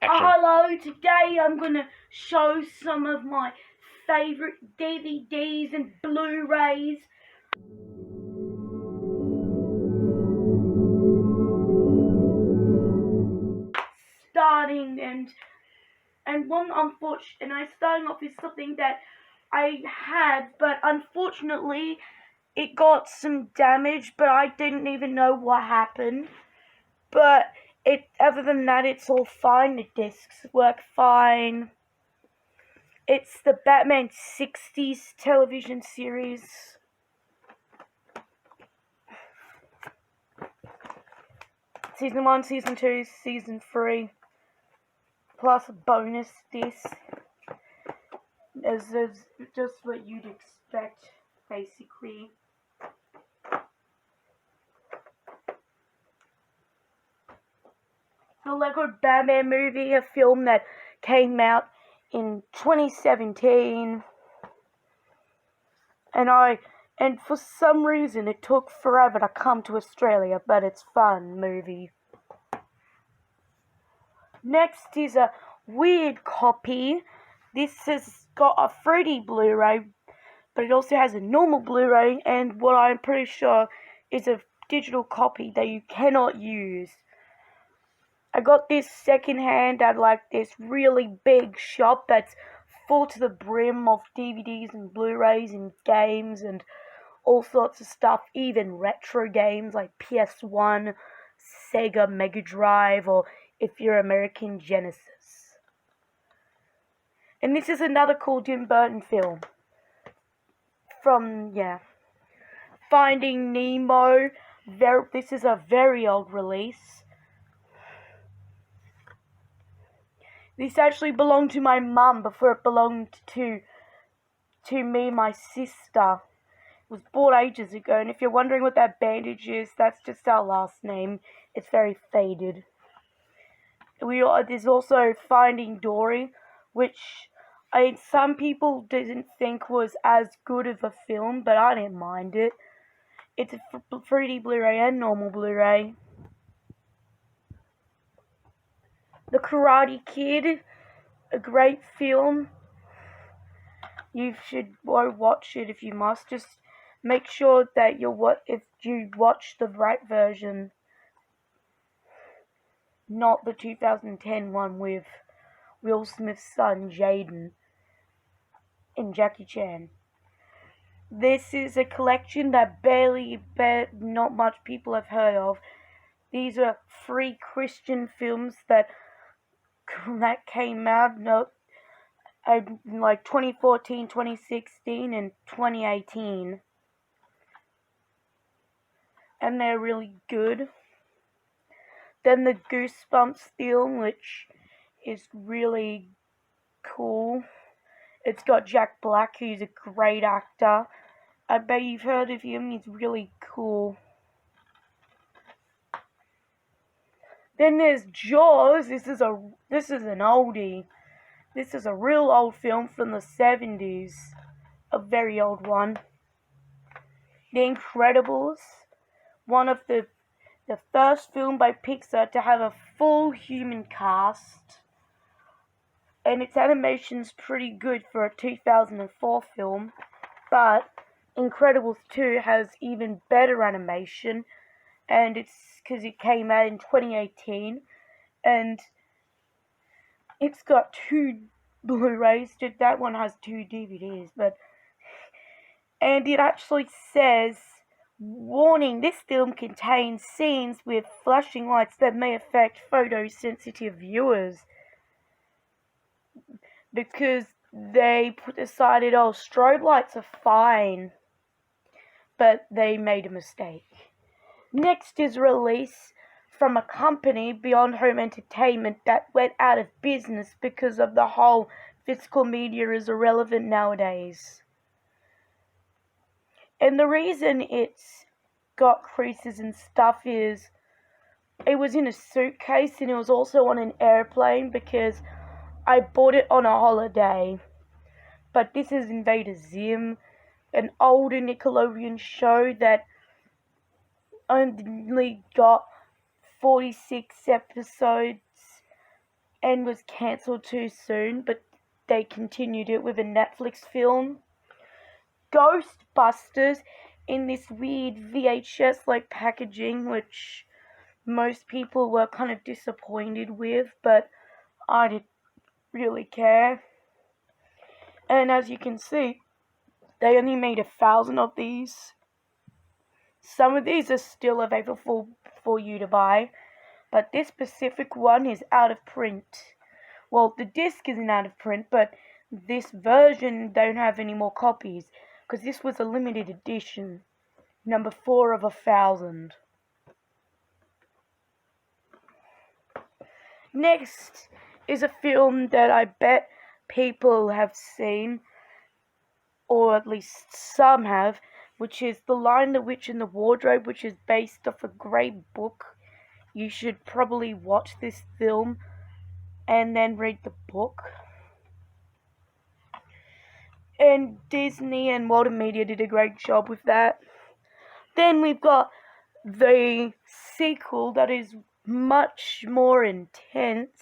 Action. Hello, today I'm going to show some of my favourite DVDs and Blu-Rays. Starting starting off with something that I had, but unfortunately it got some damage, but I didn't even know what happened. But other than that, it's all fine. The discs work fine. It's the Batman 60s television series. Season 1, Season 2, Season 3. Plus a bonus disc. As just what you'd expect, basically. The Lego Batman movie, a film that came out in 2017. And for some reason it took forever to come to Australia, but it's fun movie. Next is a weird copy. This has got a 3D Blu-ray, but it also has a normal Blu-ray and what I'm pretty sure is a digital copy that you cannot use. I got this secondhand at like this really big shop that's full to the brim of DVDs and Blu-rays and games and all sorts of stuff, even retro games like PS1, Sega Mega Drive, or if you're American, Genesis. And this is another cool Tim Burton film. Finding Nemo. This is a very old release. This actually belonged to my mum before it belonged to me and my sister. It was bought ages ago, and if you're wondering what that bandage is, that's just our last name. It's very faded. There's also Finding Dory, which some people didn't think was as good of a film, but I didn't mind it. It's a 3D Blu-ray and normal Blu-ray. The Karate Kid, a great film. You should watch it if you must. Just make sure that if you watch the right version, not the 2010 one with Will Smith's son Jaden and Jackie Chan. This is a collection that not much people have heard of. These are 3 Christian films that came out in like 2014, 2016, and 2018. And they're really good. Then the Goosebumps film, which is really cool. It's got Jack Black, who's a great actor. I bet you've heard of him. He's really cool. Then there's Jaws. This is an oldie. This is a real old film from the 70s. A very old one. The Incredibles. One of the first film by Pixar to have a full human cast. And its animation's pretty good for a 2004 film. But Incredibles 2 has even better animation. And it's because it came out in 2018. And it's got 2 Blu-rays. That one has 2 DVDs. And it actually says, warning, this film contains scenes with flashing lights that may affect photosensitive viewers. Because they decided, strobe lights are fine. But they made a mistake. Next is release from a company, Beyond Home Entertainment, that went out of business because of the whole physical media is irrelevant nowadays. And the reason it's got creases and stuff is it was in a suitcase and it was also on an airplane because I bought it on a holiday. But this is Invader Zim, an older Nickelodeon show that only got 46 episodes and was cancelled too soon, but they continued it with a Netflix film. Ghostbusters in this weird VHS like packaging, which most people were kind of disappointed with, but I didn't really care. And as you can see, they only made 1,000 of these. Some of these are still available for you to buy, but this specific one is out of print. Well, the disc isn't out of print, but this version don't have any more copies, because this was a limited edition, number 4 of 1,000. Next is a film that I bet people have seen, or at least some have, which is The Lion, the Witch, and the Wardrobe, which is based off a great book. You should probably watch this film and then read the book. And Disney and Walter Media did a great job with that. Then we've got the sequel that is much more intense.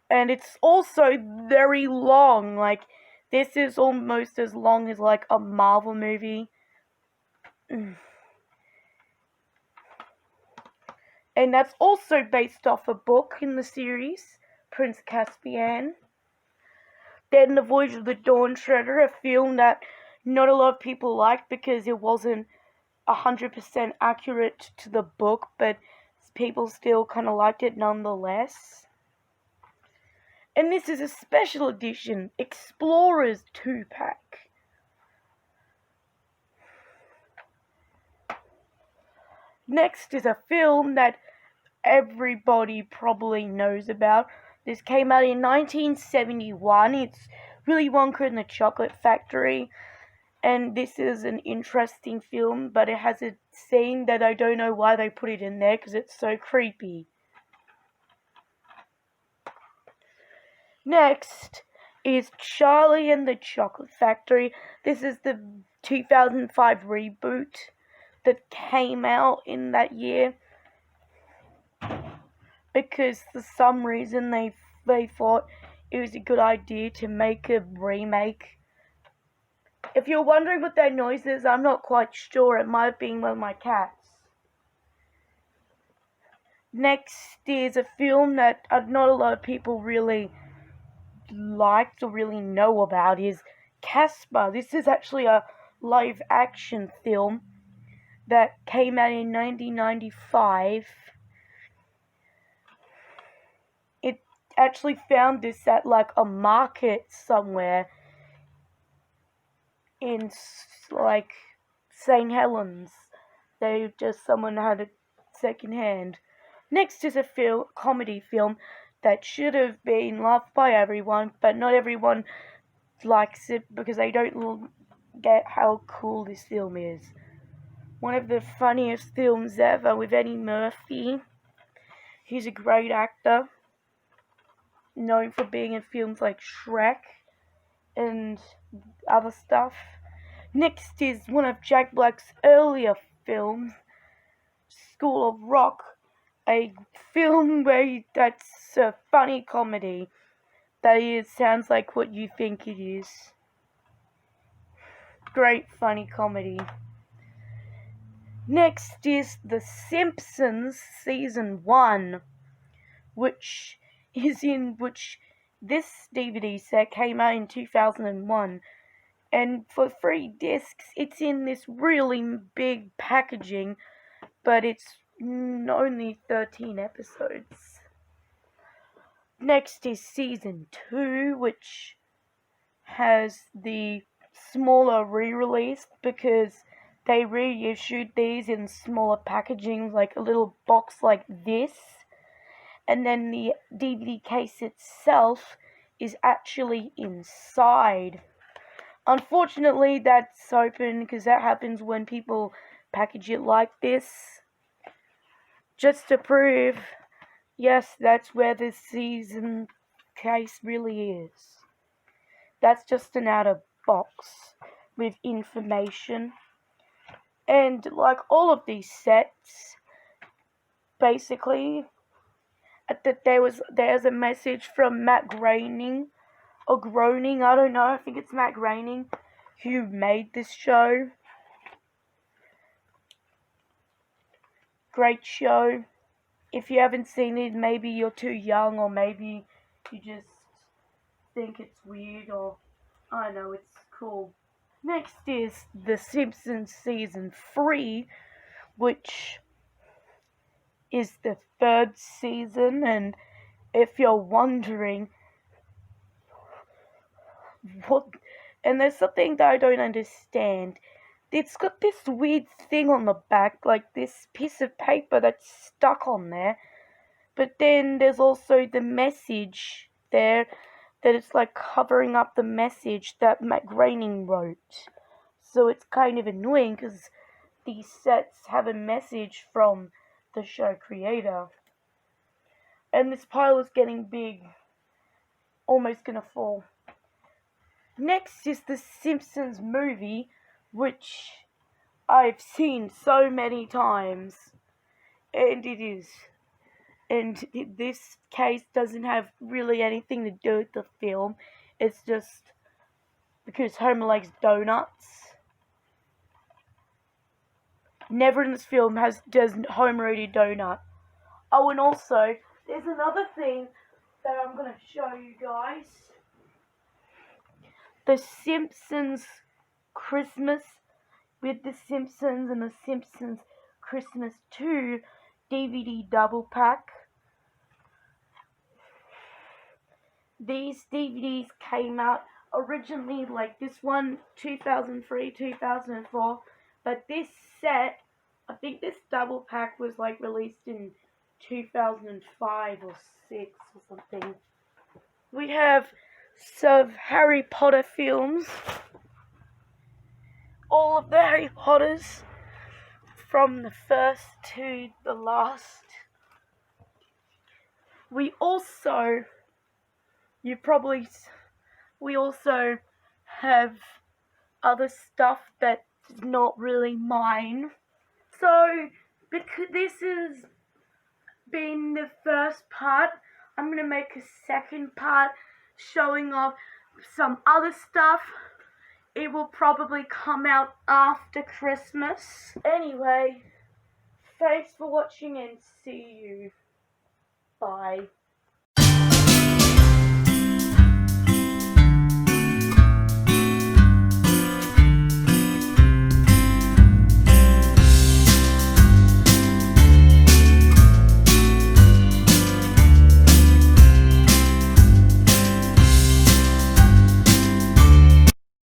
And it's also very long. Like, this is almost as long as like a Marvel movie. And that's also based off a book in the series, Prince Caspian. Then The Voyage of the Dawn Treader, a film that not a lot of people liked because it wasn't 100% accurate to the book, but people still kind of liked it nonetheless. And this is a special edition, Explorers 2-pack. Next is a film that everybody probably knows about. This came out in 1971. It's Willy Wonka and the Chocolate Factory. And this is an interesting film, but it has a scene that I don't know why they put it in there because it's so creepy. Next is Charlie and the Chocolate Factory. This is the 2005 reboot that came out in that year, because for some reason they thought it was a good idea to make a remake. If you're wondering what that noise is, I'm not quite sure. It might have been one of my cats. Next is a film that not a lot of people really liked or really know about, is Casper. This is actually a live action film that came out in 1995. It actually found this at like a market somewhere in like St. Helens. Someone had it second hand. Next is a comedy film that should have been loved by everyone, but not everyone likes it because they don't get how cool this film is. One of the funniest films ever with Eddie Murphy. He's a great actor, known for being in films like Shrek and other stuff. Next is one of Jack Black's earlier films, School of Rock, a film that's a funny comedy. That is, sounds like what you think it is. Great funny comedy. Next is The Simpsons Season 1, which this DVD set came out in 2001. And for 3 discs, it's in this really big packaging, but it's only 13 episodes. Next is Season 2, which has the smaller re-release because they reissued these in smaller packaging, like a little box like this. And then the DVD case itself is actually inside. Unfortunately, that's open because that happens when people package it like this. Just to prove, yes, that's where the season case really is. That's just an outer box with information. And like all of these sets, basically, that there's a message from Matt Groening or Groening, I don't know, I think it's Matt Groening who made this show. Great show. If you haven't seen it, maybe you're too young, or maybe you just think it's weird, or I don't know, it's cool. Next is The Simpsons Season 3, which is the 3rd season, and if you're wondering what, and there's something that I don't understand. It's got this weird thing on the back, like this piece of paper that's stuck on there, but then there's also the message there that it's like covering up the message that Matt Groening wrote. So it's kind of annoying because these sets have a message from the show creator. And this pile is getting big, almost gonna fall. Next is the Simpsons movie, which I've seen so many times, and this case doesn't have really anything to do with the film. It's just because Homer likes donuts. Never in this film does Homer eat a donut. Oh, and also, there's another thing that I'm going to show you guys. The Simpsons Christmas with The Simpsons and The Simpsons Christmas 2 DVD double pack. These DVDs came out originally, like this one, 2003, 2004. But this set, I think this double pack was like released in 2005 or 6 or something. We have some Harry Potter films. All of the Harry Potters from the first to the last. We also have other stuff that's not really mine. So, because this has been the first part, I'm going to make a second part showing off some other stuff. It will probably come out after Christmas. Anyway, thanks for watching and see you. Bye.